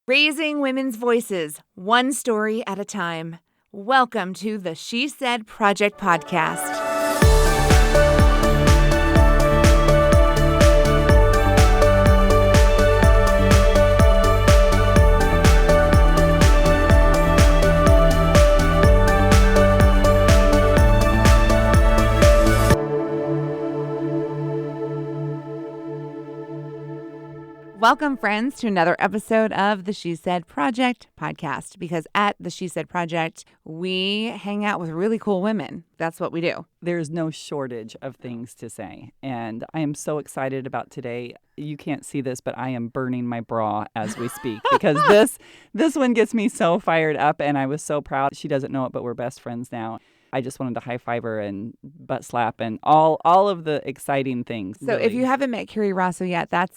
Raising women's voices, one story at a time. Welcome to the She Said Project podcast. Welcome, friends, to another episode of the She Said Project podcast, because at the She Said Project, we hang out with really cool women. That's what we do. There's no shortage of things to say, and I am so excited about today. You can't see this, but I am burning my bra as we speak because this one gets me so fired up, and I was so proud. She doesn't know it, but we're best friends now. I just wanted to high five her and butt slap and all of the exciting things. So really. If you haven't met Carrie Rosso yet, that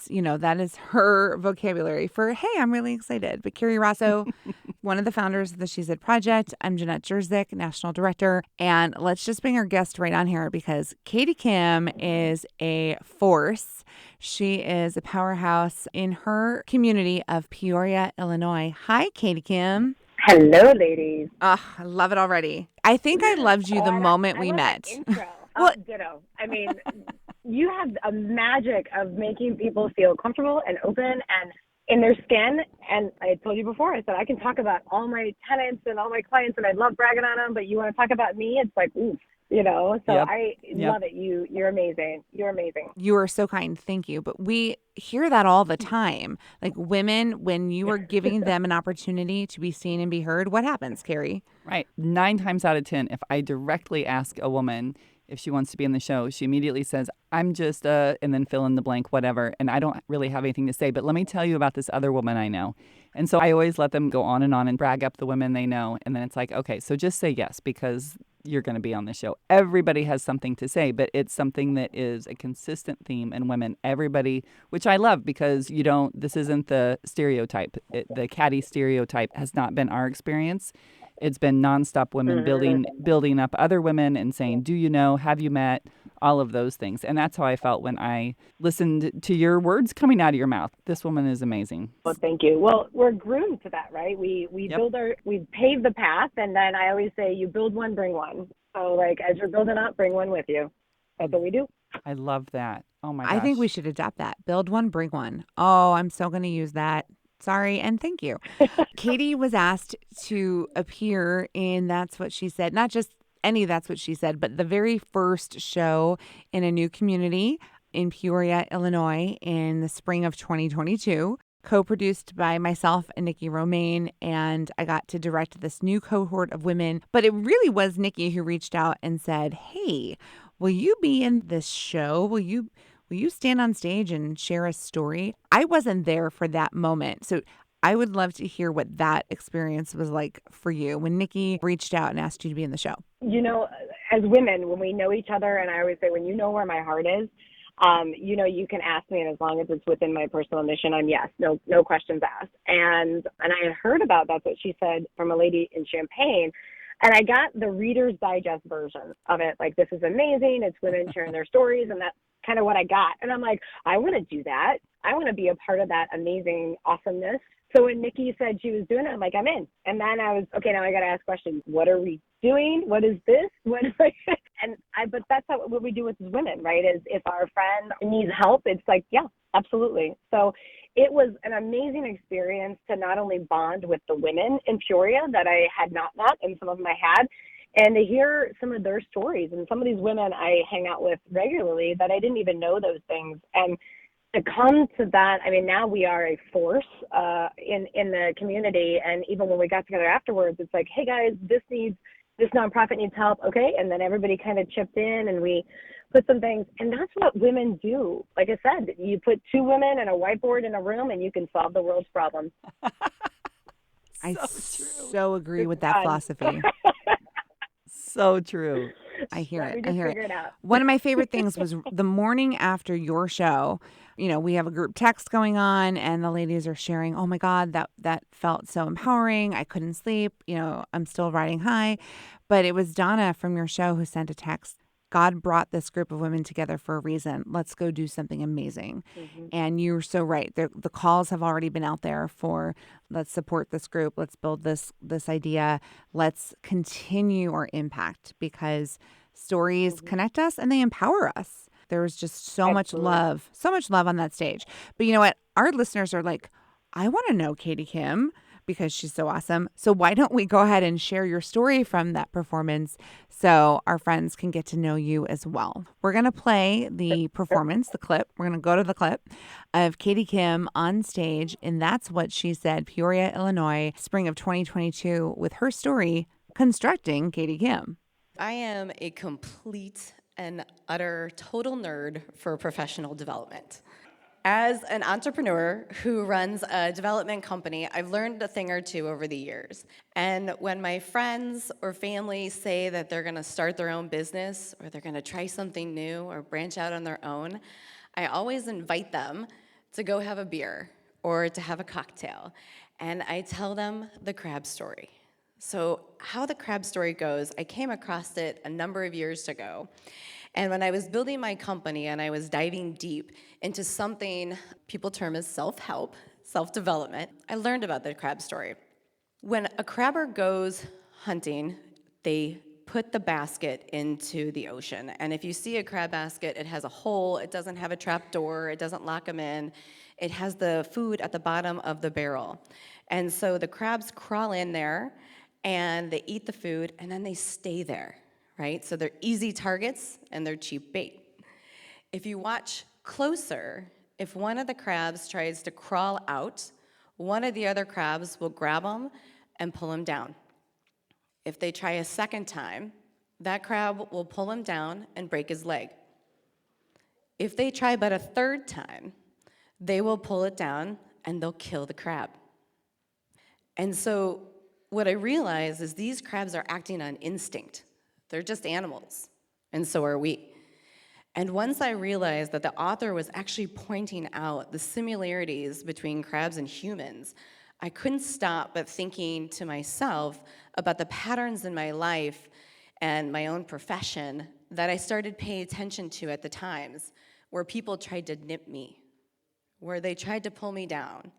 is her vocabulary for, hey, I'm really excited. But Carrie Rosso, one of the founders of the She Said Project. I'm Jenette Jerzik, National Director. And let's just bring our guest right on here because Katie Kim is a force. She is a powerhouse in her community of Peoria, Illinois. Hi, Katie Kim. Hello, ladies. Oh, I love it already. I think I loved you the moment we met. That intro. Well, ditto. I mean, you have a magic of making people feel comfortable and open and in their skin. And I told you before, I said, I can talk about all my tenants and all my clients and I love bragging on them, but you want to talk about me? It's like, oof. So Yep. I love it. You're amazing. You're amazing. You are so kind. Thank you. But we hear that all the time. Like women, when you are giving them an opportunity to be seen and be heard, what happens, Carrie? Right. 9 times out of 10, if I directly ask a woman if she wants to be in the show, she immediately says, I'm just and then fill in the blank, whatever. And I don't really have anything to say, but let me tell you about this other woman I know. And so I always let them go on and brag up the women they know. And then it's like, okay, so just say yes because you're going to be on the show. Everybody has something to say, but it's something that is a consistent theme in women. Everybody, which I love because this isn't the stereotype. The catty stereotype has not been our experience. It's been nonstop women building up other women and saying, do you know, have you met, all of those things. And that's how I felt when I listened to your words coming out of your mouth. This woman is amazing. Well, thank you. Well, we're groomed to that, right? We Yep. we pave the path, and then I always say, you build one, bring one. So like as you're building up, bring one with you. That's what we do. I love that. Oh my gosh. I think we should adopt that. Build one, bring one. Oh, I'm so going to use that. Sorry, and thank you. Katie was asked to appear in That's What She Said, not just any That's What She Said, but the very first show in a new community in Peoria, Illinois in the spring of 2022, co-produced by myself and Nikki Romaine, and I got to direct this new cohort of women. But it really was Nikki who reached out and said, hey, will you be in this show? Will you stand on stage and share a story? I wasn't there for that moment. So I would love to hear what that experience was like for you when Nikki reached out and asked you to be in the show. As women, when we know each other, and I always say, when you know where my heart is, you can ask me, and as long as it's within my personal mission, I'm yes, no questions asked. And I had heard about That's What She Said from a lady in Champaign. And I got the Reader's Digest version of it. Like, this is amazing. It's women sharing their stories. And that's kind of what I got. And I'm like, I want to do that. I want to be a part of that amazing awesomeness. So when Nikki said she was doing it, I'm like, I'm in. And then I was, okay, now I got to ask questions. What are we doing? What is this? But that's what we do with women, right? Is if our friend needs help, it's like, yeah, absolutely. So it was an amazing experience to not only bond with the women in Peoria that I had not met, and some of them I had, and to hear some of their stories. And some of these women I hang out with regularly that I didn't even know those things. And to come to that, I mean, now we are a force in the community. And even when we got together afterwards, it's like, hey guys, this nonprofit needs help. Okay. And then everybody kind of chipped in and we put some things, and that's what women do. Like I said, you put 2 women and a whiteboard in a room and you can solve the world's problems. I so agree with that philosophy. So true. I hear it. I hear it. One of my favorite things was the morning after your show. We have a group text going on and the ladies are sharing, oh my God, that felt so empowering. I couldn't sleep. I'm still riding high. But it was Donna from your show who sent a text. God brought this group of women together for a reason. Let's go do something amazing. And you're so right. The calls have already been out there for let's support this group. Let's build this idea. Let's continue our impact because stories connect us and they empower us. There was just so much love on that stage. But you know what? Our listeners are like, I want to know Katie Kim because she's so awesome. So why don't we go ahead and share your story from that performance so our friends can get to know you as well. We're going to play the performance, the clip. We're going to go to the clip of Katie Kim on stage, and that's what she said, Peoria, Illinois, spring of 2022, with her story, Constructing Katie Kim. I am a complete and utter total nerd for professional development. As an entrepreneur who runs a development company, I've learned a thing or two over the years. And when my friends or family say that they're gonna start their own business or they're gonna try something new or branch out on their own, I always invite them to go have a beer or to have a cocktail. And I tell them the crab story. So how the crab story goes, I came across it a number of years ago. And when I was building my company and I was diving deep into something people term as self-help, self-development, I learned about the crab story. When a crabber goes hunting, they put the basket into the ocean. And if you see a crab basket, it has a hole, it doesn't have a trap door, it doesn't lock them in. It has the food at the bottom of the barrel. And so the crabs crawl in there and they eat the food and then they stay there. Right? So they're easy targets and they're cheap bait. If you watch closer, if one of the crabs tries to crawl out, one of the other crabs will grab them and pull him down. If they try a second time, that crab will pull him down and break his leg. If they try but a third time, they will pull it down and they'll kill the crab. And so what I realize is these crabs are acting on instinct. They're just animals, and so are we. And once I realized that the author was actually pointing out the similarities between crabs and humans, I couldn't stop but thinking to myself about the patterns in my life and my own profession that I started paying attention to at the times where people tried to nip me, where they tried to pull me down.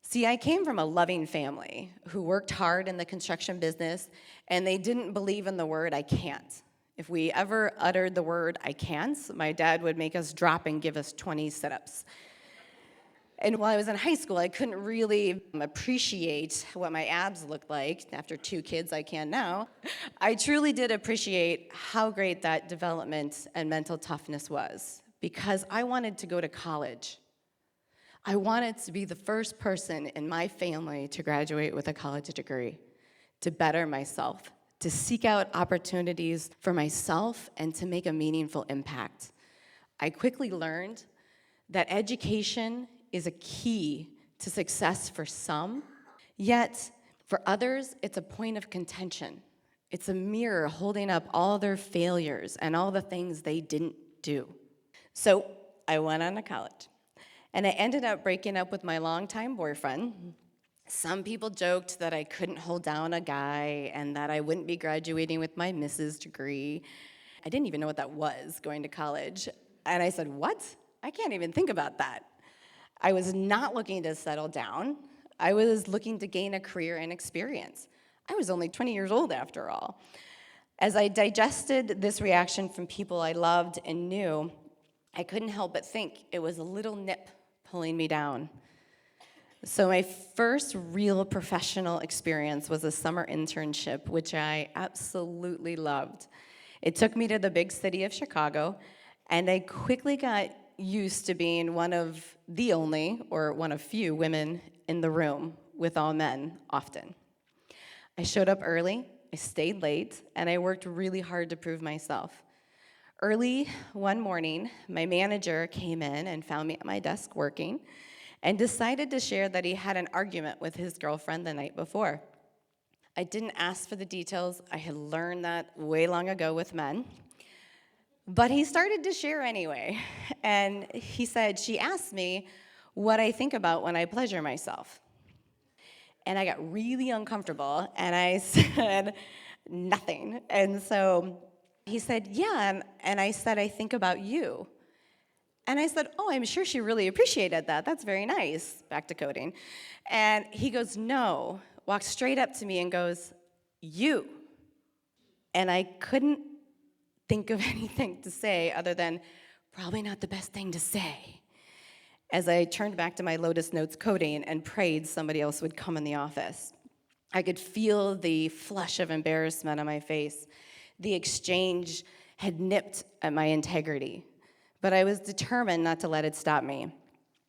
See, I came from a loving family who worked hard in the construction business, and they didn't believe in the word, I can't. If we ever uttered the word, I can't, my dad would make us drop and give us 20 sit-ups. And while I was in high school, I couldn't really appreciate what my abs looked like. After 2 kids, I can now. I truly did appreciate how great that development and mental toughness was, because I wanted to go to college. I wanted to be the first person in my family to graduate with a college degree, to better myself, to seek out opportunities for myself, and to make a meaningful impact. I quickly learned that education is a key to success for some, yet for others, it's a point of contention. It's a mirror holding up all their failures and all the things they didn't do. So I went on to college. And I ended up breaking up with my longtime boyfriend. Some people joked that I couldn't hold down a guy and that I wouldn't be graduating with my Mrs. degree. I didn't even know what that was, going to college. And I said, what? I can't even think about that. I was not looking to settle down. I was looking to gain a career and experience. I was only 20 years old after all. As I digested this reaction from people I loved and knew, I couldn't help but think it was a little nip pulling me down. So my first real professional experience was a summer internship, which I absolutely loved. It took me to the big city of Chicago, and I quickly got used to being one of the only, or one of few, women in the room with all men often. I showed up early, I stayed late, and I worked really hard to prove myself. Early one morning, my manager came in and found me at my desk working and decided to share that he had an argument with his girlfriend the night before. I didn't ask for the details. I had learned that way long ago with men. But he started to share anyway. And he said, she asked me what I think about when I pleasure myself. And I got really uncomfortable, and I said, nothing. And so He said, yeah, and I said, I think about you. And I said, oh, I'm sure she really appreciated that. That's very nice. Back to coding. And he goes, no, walks straight up to me and goes, you. And I couldn't think of anything to say other than, probably not the best thing to say. As I turned back to my Lotus Notes coding and prayed somebody else would come in the office. I could feel the flush of embarrassment on my face. The exchange had nipped at my integrity, but I was determined not to let it stop me.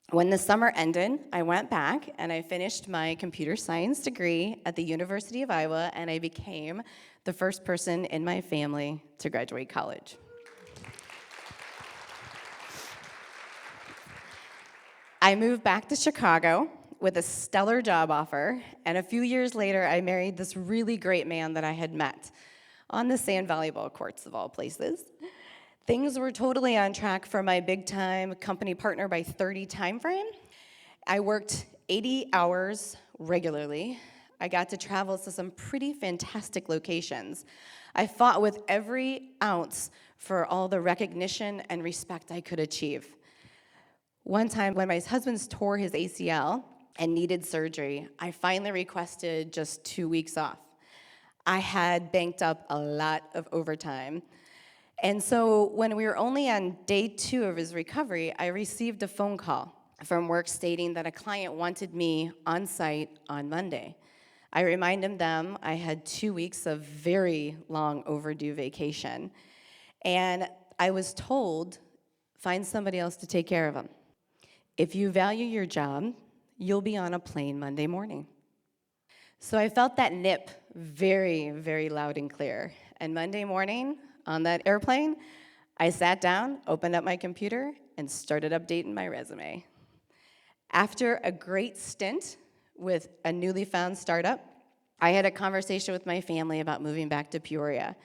When the summer ended, I went back and I finished my computer science degree at the University of Iowa, and I became the first person in my family to graduate college. I moved back to Chicago with a stellar job offer, and a few years later, I married this really great man that I had met on the sand volleyball courts of all places. Things were totally on track for my big-time company partner by 30 timeframe. I worked 80 hours regularly. I got to travel to some pretty fantastic locations. I fought with every ounce for all the recognition and respect I could achieve. One time when my husband tore his ACL and needed surgery, I finally requested just 2 weeks off. I had banked up a lot of overtime. And so when we were only on day 2 of his recovery, I received a phone call from work stating that a client wanted me on site on Monday. I reminded them I had 2 weeks of very long overdue vacation. And I was told, find somebody else to take care of him. If you value your job, you'll be on a plane Monday morning. So I felt that nip very, very loud and clear. And Monday morning on that airplane, I sat down, opened up my computer, and started updating my resume. After a great stint with a newly found startup, I had a conversation with my family about moving back to Peoria,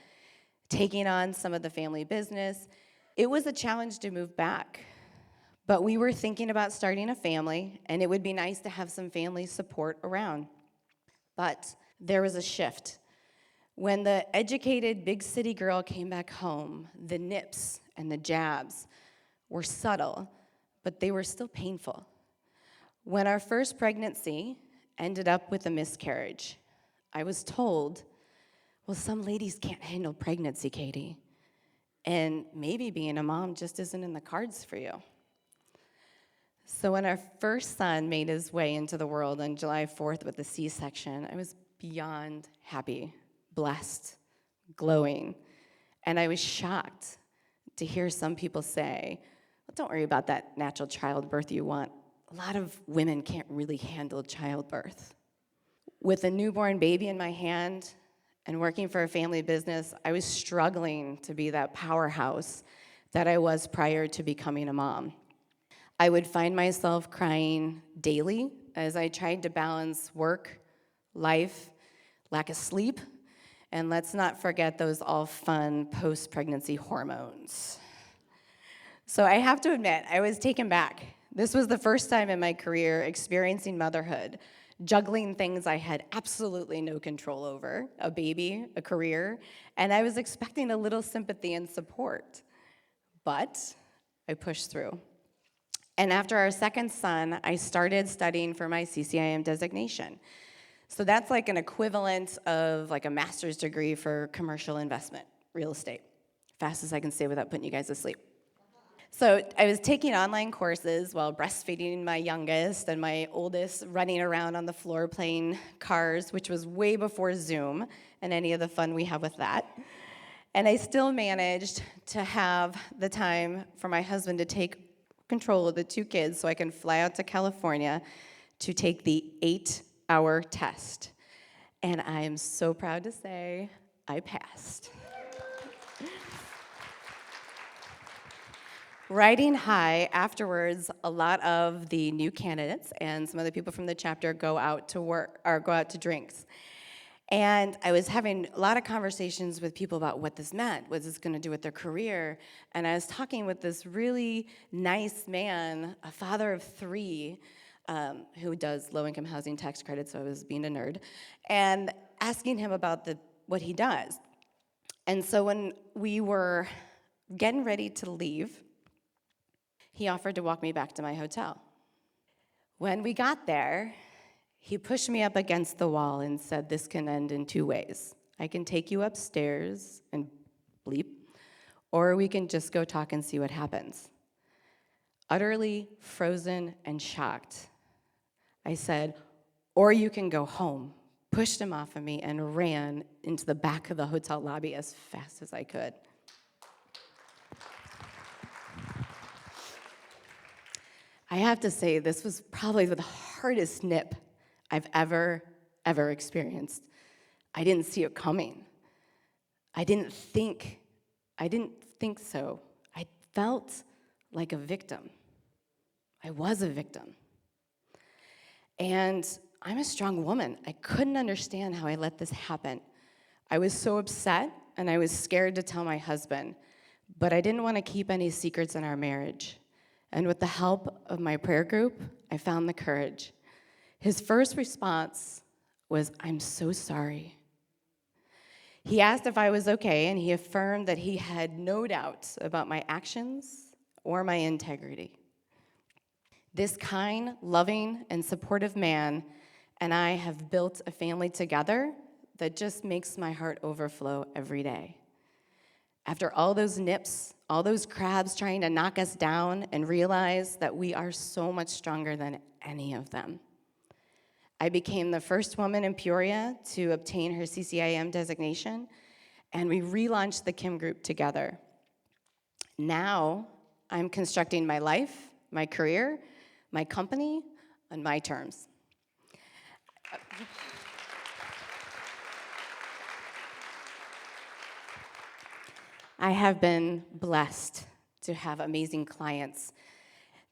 taking on some of the family business. It was a challenge to move back. But we were thinking about starting a family, and it would be nice to have some family support around. But there was a shift. When the educated big city girl came back home, the nips and the jabs were subtle, but they were still painful. When our first pregnancy ended up with a miscarriage, I was told, well, some ladies can't handle pregnancy, Katie, and maybe being a mom just isn't in the cards for you. So when our first son made his way into the world on July 4th with a C-section, I was beyond happy, blessed, glowing. And I was shocked to hear some people say, well, don't worry about that natural childbirth you want. A lot of women can't really handle childbirth. With a newborn baby in my hand and working for a family business, I was struggling to be that powerhouse that I was prior to becoming a mom. I would find myself crying daily as I tried to balance work, life, lack of sleep, and let's not forget those all-fun post-pregnancy hormones. So I have to admit, I was taken back. This was the first time in my career experiencing motherhood, juggling things I had absolutely no control over, a baby, a career, and I was expecting a little sympathy and support. But I pushed through. And after our second son, I started studying for my CCIM designation. So that's like an equivalent of like a master's degree for commercial investment, real estate. Fast as I can say without putting you guys to sleep. So I was taking online courses while breastfeeding my youngest and my oldest running around on the floor playing cars, which was way before Zoom and any of the fun we have with that. And I still managed to have the time for my husband to take control of the 2 kids so I can fly out to California to take the 8-hour test. And I am so proud to say I passed. Riding high, afterwards, a lot of the new candidates and some of the people from the chapter go out to work or go out to drinks. And I was having a lot of conversations with people about what this meant, what this going to do with their career. And I was talking with this really nice man, a father of 3, who does low-income housing tax credits, so I was being a nerd, and asking him about what he does. And so when we were getting ready to leave, he offered to walk me back to my hotel. When we got there, he pushed me up against the wall and said, "This can end in two ways. I can take you upstairs and bleep, or we can just go talk and see what happens." Utterly frozen and shocked, I said, "Or you can go home," pushed him off of me, and ran into the back of the hotel lobby as fast as I could. I have to say, this was probably the hardest nip I've ever experienced. I didn't see it coming. I didn't think so. I felt like a victim. I was a victim. And I'm a strong woman. I couldn't understand how I let this happen. I was so upset, and I was scared to tell my husband, but I didn't want to keep any secrets in our marriage. And with the help of my prayer group, I found the courage. His first response was, "I'm so sorry." He asked if I was okay, and he affirmed that he had no doubts about my actions or my integrity. This kind, loving, and supportive man and I have built a family together that just makes my heart overflow every day. After all those nips, all those crabs trying to knock us down, and realize that we are so much stronger than any of them, I became the first woman in Peoria to obtain her CCIM designation, and we relaunched the Kim Group together. Now, I'm constructing my life, my career, my company on my terms. I have been blessed to have amazing clients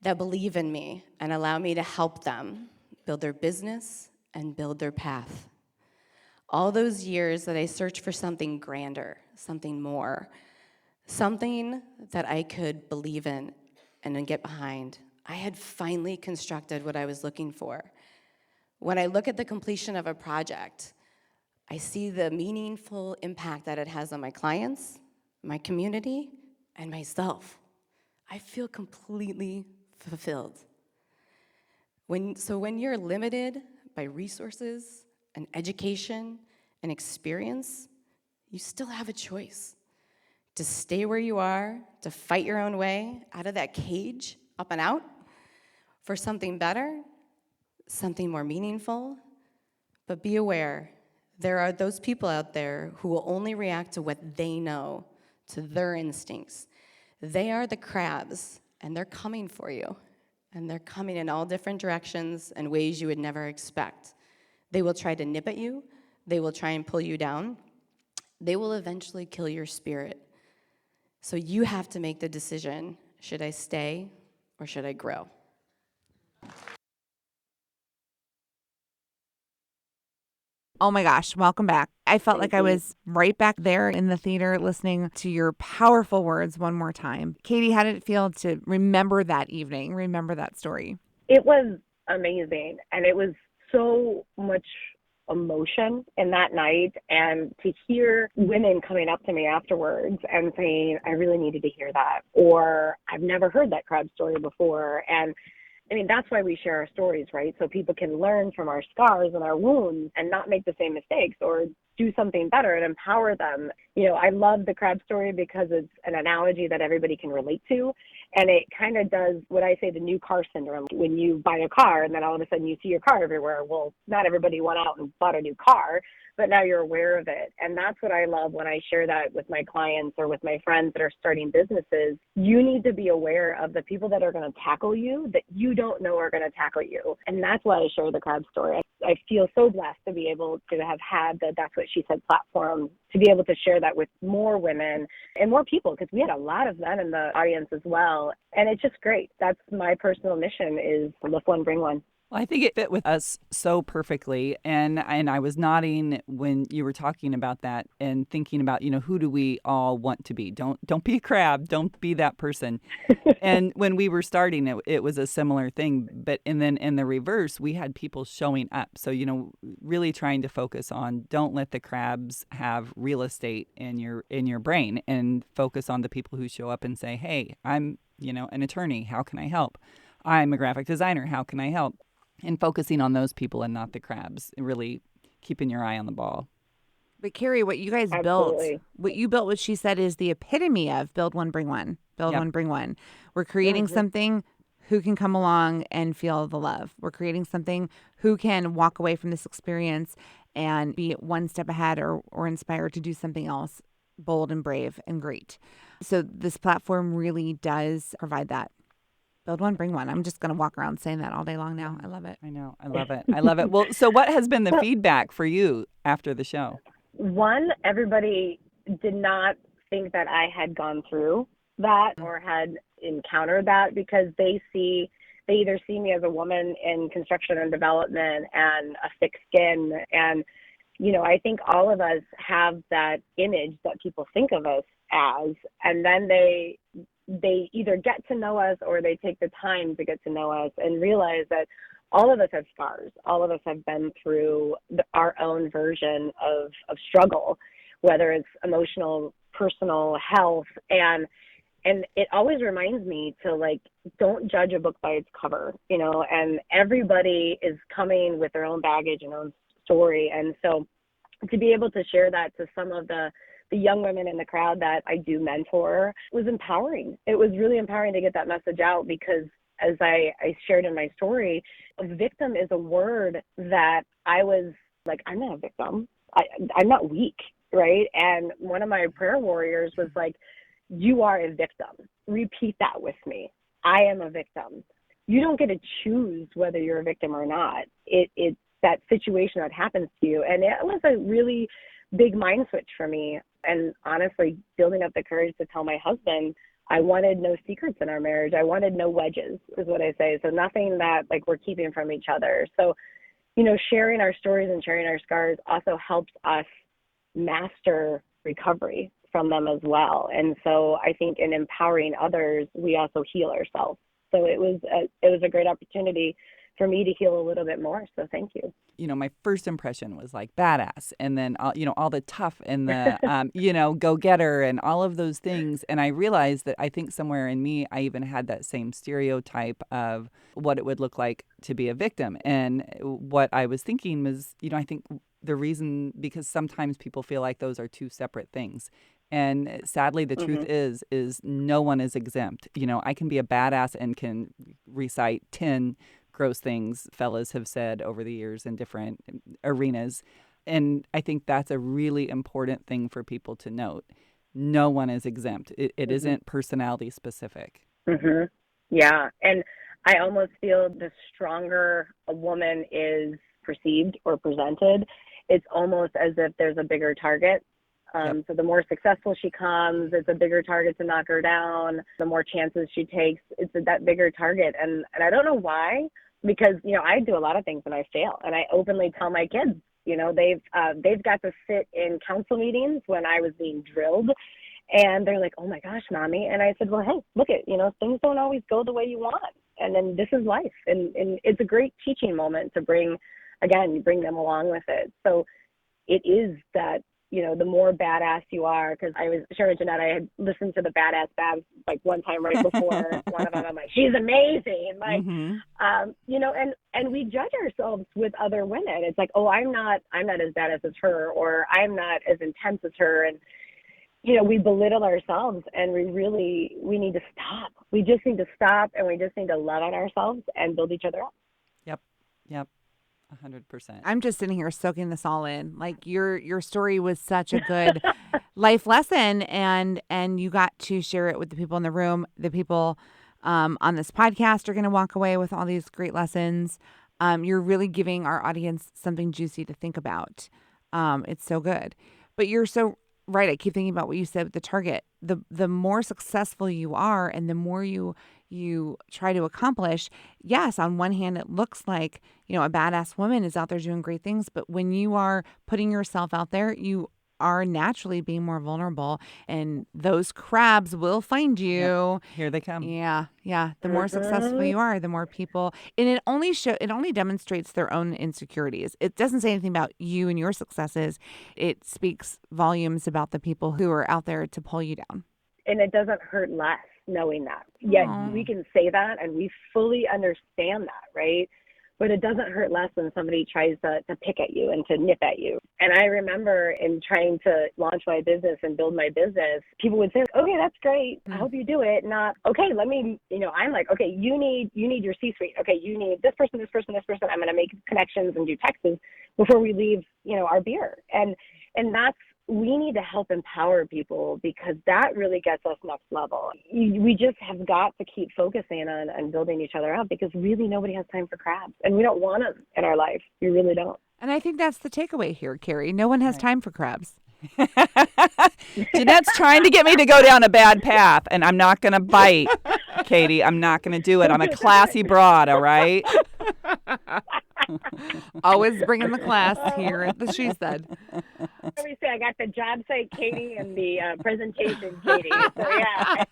that believe in me and allow me to help them build their business and build their path. All those years that I searched for something grander, something more, something that I could believe in and then get behind, I had finally constructed what I was looking for. When I look at the completion of a project, I see the meaningful impact that it has on my clients, my community, and myself. I feel completely fulfilled. When you're limited by resources and education and experience, you still have a choice to stay where you are, to fight your own way out of that cage, up and out, for something better, something more meaningful. But be aware, there are those people out there who will only react to what they know, to their instincts. They are the crabs, and they're coming for you. And they're coming in all different directions and ways you would never expect. They will try to nip at you. They will try and pull you down. They will eventually kill your spirit. So you have to make the decision, should I stay or should I grow? Oh my gosh, welcome back. I felt like I was right back there in the theater listening to your powerful words one more time. Katie, how did it feel to remember that evening, remember that story? It was amazing, and it was so much emotion in that night, and to hear women coming up to me afterwards and saying, "I really needed to hear that," or "I've never heard that crab story before." And I mean, that's why we share our stories, right? So people can learn from our scars and our wounds and not make the same mistakes, or do something better and empower them. You know, I love the crab story because it's an analogy that everybody can relate to. And it kind of does what I say, the new car syndrome. When you buy a car and then all of a sudden you see your car everywhere. Well, not everybody went out and bought a new car, but now you're aware of it. And that's what I love when I share that with my clients or with my friends that are starting businesses. You need to be aware of the people that are going to tackle you that you don't know are going to tackle you. And that's why I share the crab story. I feel so blessed to be able to have had the That's What She Said platform, to be able to share that with more women and more people, because we had a lot of men in the audience as well. And it's just great. That's my personal mission, is lift one, bring one. Well, I think it fit with us so perfectly, and I was nodding when you were talking about that and thinking about, who do we all want to be? Don't be a crab, don't be that person. And when we were starting, it was a similar thing, but and then in the reverse, we had people showing up. So, really trying to focus on don't let the crabs have real estate in your brain, and focus on the people who show up and say, "Hey, I'm, an attorney, how can I help? I'm a graphic designer, how can I help?" And focusing on those people and not the crabs, and really keeping your eye on the ball. But Carrie, what you guys built, Absolutely. what she said is the epitome of build one, bring one, build Yep. one, bring one. We're creating something who can come along and feel the love. We're creating something who can walk away from this experience and be one step ahead or inspired to do something else bold and brave and great. So this platform really does provide that. Build one, bring one. I'm just going to walk around saying that all day long now. I love it. I know. I love it. I love it. Well, so what has been the feedback for you after the show? One, everybody did not think that I had gone through that or had encountered that, because they either see me as a woman in construction and development and a thick skin. And, I think all of us have that image that people think of us as, and then they either get to know us or they take the time to get to know us and realize that all of us have scars. All of us have been through our own version of struggle, whether it's emotional, personal, health. And it always reminds me to, don't judge a book by its cover, and everybody is coming with their own baggage and own story. And so to be able to share that to some of the young women in the crowd that I do mentor was empowering. It was really empowering to get that message out, because as I shared in my story, a victim is a word that I was like, I'm not a victim. I'm not weak, right? And one of my prayer warriors was like, you are a victim. Repeat that with me. I am a victim. You don't get to choose whether you're a victim or not. It's that situation that happens to you. And it was a really big mind switch for me. And honestly, building up the courage to tell my husband, I wanted no secrets in our marriage. I wanted no wedges, is what I say. So nothing that we're keeping from each other. So, sharing our stories and sharing our scars also helps us master recovery from them as well. And so I think in empowering others, we also heal ourselves. So it was a great opportunity for me to heal a little bit more. So thank you. My first impression was like badass, and then all the tough and the go getter and all of those things. And I realized that I think somewhere in me, I even had that same stereotype of what it would look like to be a victim. And what I was thinking was, I think the reason, because sometimes people feel like those are two separate things. And sadly, the truth is no one is exempt. I can be a badass and can recite 10 gross things fellas have said over the years in different arenas. And I think that's a really important thing for people to note. No one is exempt. It isn't personality specific. Yeah. And I almost feel the stronger a woman is perceived or presented, it's almost as if there's a bigger target. So the more successful she comes, it's a bigger target to knock her down. The more chances she takes, it's that bigger target. And I don't know why, because, I do a lot of things and I fail. And I openly tell my kids, they've got to sit in council meetings when I was being drilled. And they're like, oh my gosh, mommy. And I said, well, hey, look things don't always go the way you want. And then this is life. And it's a great teaching moment to bring them along with it. So it is that, the more badass you are, because I was sharing with Jenette, I had listened to the Badass Babs one time right before one of them. I'm like, she's amazing. And we judge ourselves with other women. It's like, oh, I'm not as badass as her, or I'm not as intense as her. And, we belittle ourselves, and we need to stop. We just need to stop, and we just need to love on ourselves and build each other up. Yep. 100%. I'm just sitting here soaking this all in. Like your story was such a good life lesson, and you got to share it with the people in the room. The people on this podcast are going to walk away with all these great lessons. You're really giving our audience something juicy to think about. It's so good. But you're so right. I keep thinking about what you said with the target. The more successful you are, and the more you you try to accomplish, yes, on one hand, it looks like, a badass woman is out there doing great things. But when you are putting yourself out there, you are naturally being more vulnerable, and those crabs will find you. Yep. Here they come. Yeah. The more successful you are, the more people, and it only demonstrates their own insecurities. It doesn't say anything about you and your successes. It speaks volumes about the people who are out there to pull you down. And it doesn't hurt less knowing that. Yes, we can say that and we fully understand that, right? But it doesn't hurt less when somebody tries to pick at you and to nip at you. And I remember in trying to launch my business and build my business, people would say, okay, that's great. I hope you do it. Not, okay, let me, I'm like, okay, you need your C-suite. Okay, you need this person, this person, this person. I'm going to make connections and do texts before we leave, our beer. And that's, we need to help empower people, because that really gets us next level. We just have got to keep focusing on building each other up, because really nobody has time for crabs, and we don't want them in our life. We really don't. And I think that's the takeaway here, Kerry. No one has time for crabs. Jenette's trying to get me to go down a bad path, and I'm not going to bite, Katie. I'm not going to do it. I'm a classy broad, all right? Always bringing the class here at the She Said. Let me say, I got the job site, Katie, and the presentation, Katie. So, yeah.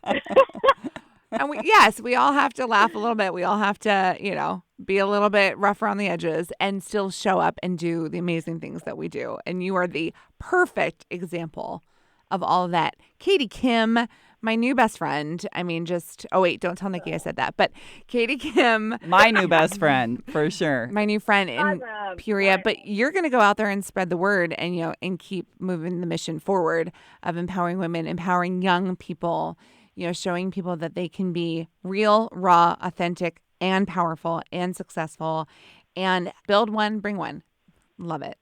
And we all have to laugh a little bit. We all have to, be a little bit rough around the edges and still show up and do the amazing things that we do. And you are the perfect example of all of that. Katie Kim, my new best friend. Don't tell Nikki I said that. But Katie Kim. My new best friend, for sure. My new friend in Peoria. But you're going to go out there and spread the word and, and keep moving the mission forward of empowering women, empowering young people, showing people that they can be real, raw, authentic, and powerful and successful, and build one, bring one. Love it.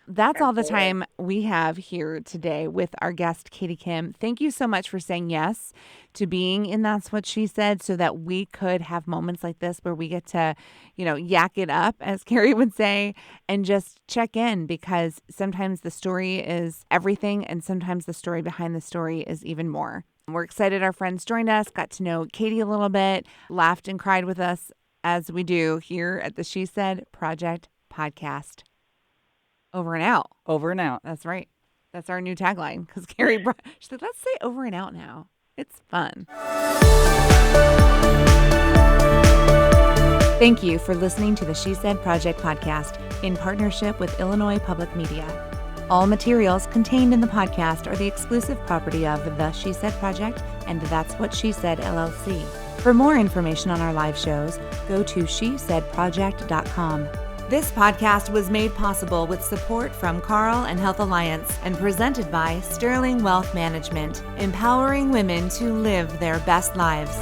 That's all the time we have here today with our guest, Katie Kim. Thank you so much for saying yes to being in That's What She Said, so that we could have moments like this where we get to, yak it up, as Kerry would say, and just check in, because sometimes the story is everything, and sometimes the story behind the story is even more. We're excited our friends joined us, got to know Katie a little bit, laughed and cried with us, as we do here at the She Said Project podcast. Over and out. Over and out. That's right. That's our new tagline, because Kerry, she said, let's say over and out now. It's fun. Thank you for listening to the She Said Project podcast in partnership with Illinois Public Media. All materials contained in the podcast are the exclusive property of the She Said Project and That's What She Said, LLC. For more information on our live shows, go to shesaidproject.com. This podcast was made possible with support from Carl and Health Alliance and presented by Sterling Wealth Management, empowering women to live their best lives.